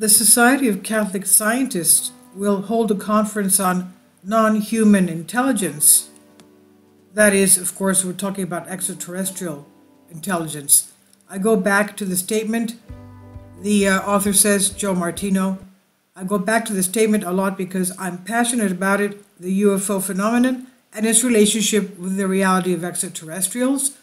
the Society of Catholic Scientists will hold a conference on non-human intelligence. That is, of course, we're talking about extraterrestrial intelligence. I go back to the statement. The author says, Joe Martino, I go back to the statement a lot because I'm passionate about it, the UFO phenomenon, and its relationship with the reality of extraterrestrials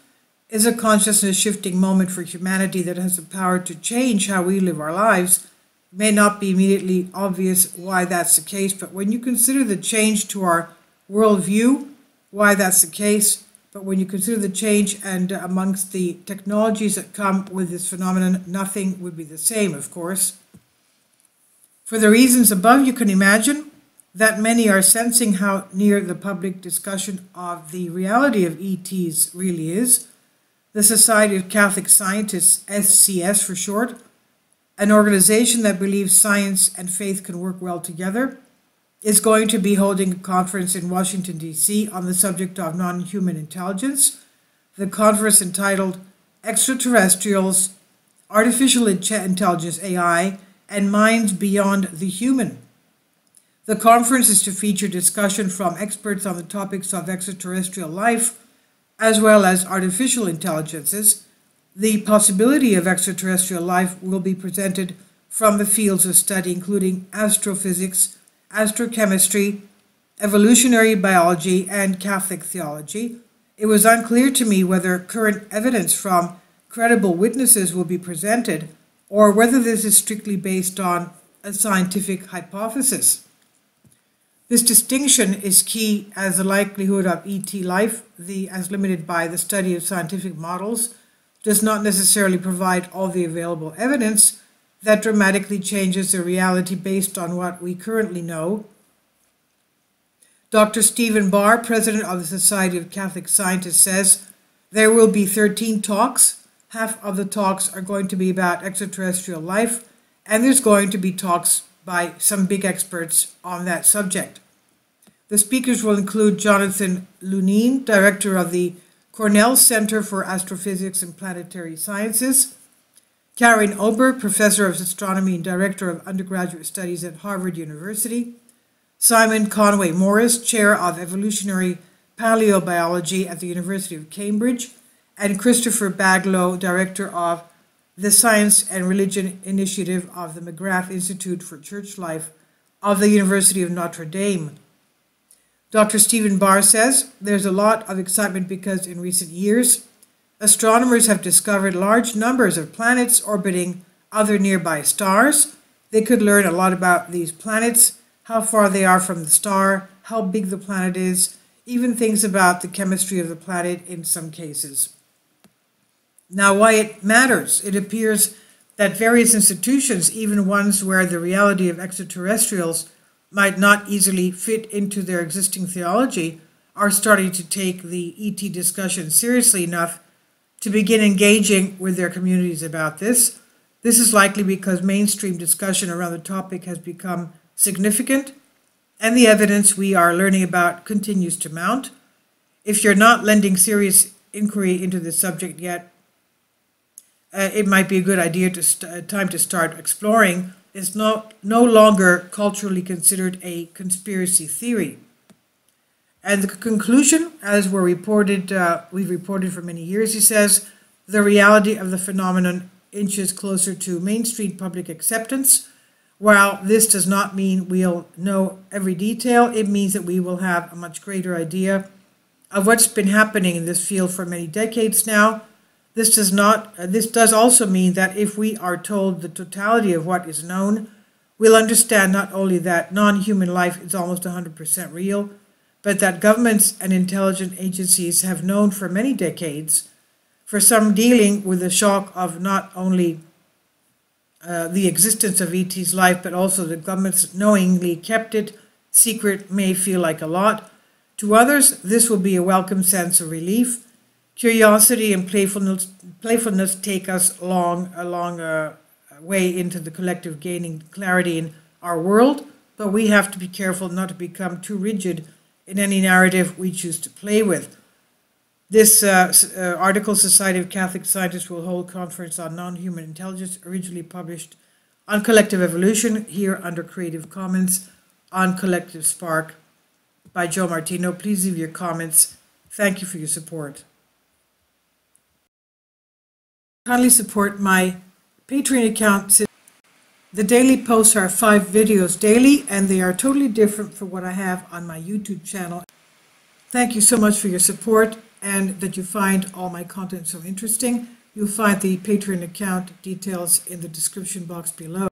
is a consciousness-shifting moment for humanity that has the power to change how we live our lives. It may not be immediately obvious why that's the case, but when you consider the change to our worldview, why that's the case, but when you consider the change and amongst the technologies that come with this phenomenon, nothing would be the same, of course. For the reasons above, you can imagine that many are sensing how near the public discussion of the reality of ETs really is. The Society of Catholic Scientists, SCS for short, an organization that believes science and faith can work well together, is going to be holding a conference in Washington, D.C. on the subject of non-human intelligence. The conference entitled Extraterrestrials, Artificial Intelligence, AI, and Minds Beyond the Human. The conference is to feature discussion from experts on the topics of extraterrestrial life, as well as artificial intelligences. The possibility of extraterrestrial life will be presented from the fields of study including astrophysics, astrochemistry, evolutionary biology, and Catholic theology. It was unclear to me whether current evidence from credible witnesses will be presented or whether this is strictly based on a scientific hypothesis. This distinction is key as the likelihood of ET life, as limited by the study of scientific models, does not necessarily provide all the available evidence that dramatically changes the reality based on what we currently know. Dr. Stephen Barr, president of the Society of Catholic Scientists, says there will be 13 talks. Half of the talks are going to be about extraterrestrial life, and there's going to be talks by some big experts on that subject. The speakers will include Jonathan Lunine, director of the Cornell Center for Astrophysics and Planetary Sciences, Karen Ober, professor of astronomy and director of undergraduate studies at Harvard University, Simon Conway Morris, chair of evolutionary paleobiology at the University of Cambridge, and Christopher Baglow, director of the Science and Religion Initiative of the McGrath Institute for Church Life of the University of Notre Dame. Dr. Stephen Barr says there's a lot of excitement because in recent years, astronomers have discovered large numbers of planets orbiting other nearby stars. They could learn a lot about these planets, how far they are from the star, how big the planet is, even things about the chemistry of the planet in some cases. Now, why it matters? It appears that various institutions, even ones where the reality of extraterrestrials might not easily fit into their existing theology, are starting to take the ET discussion seriously enough to begin engaging with their communities about this. This is likely because mainstream discussion around the topic has become significant, and the evidence we are learning about continues to mount. If you're not lending serious inquiry into this subject yet, it might be a good idea time to start exploring. It's no longer culturally considered a conspiracy theory. And the conclusion, as we've reported for many years, he says, the reality of the phenomenon inches closer to mainstream public acceptance. While this does not mean we'll know every detail, it means that we will have a much greater idea of what's been happening in this field for many decades now. This does also mean that if we are told the totality of what is known, we'll understand not only that non-human life is almost 100% real, but that governments and intelligence agencies have known for many decades. For some, dealing with the shock of not only the existence of ET's life, but also the governments knowingly kept it secret may feel like a lot. To others, this will be a welcome sense of relief. Curiosity and playfulness take us a long way into the collective gaining clarity in our world, but we have to be careful not to become too rigid in any narrative we choose to play with. This article, Society of Catholic Scientists will hold conference on non-human intelligence, originally published on Collective Evolution here under Creative Commons, on Collective Spark by Joe Martino. Please leave your comments. Thank you for your support. Kindly support my Patreon account. The daily posts are 5 videos daily, and they are totally different from what I have on my YouTube channel. Thank you so much for your support and that you find all my content so interesting. You'll find the Patreon account details in the description box below.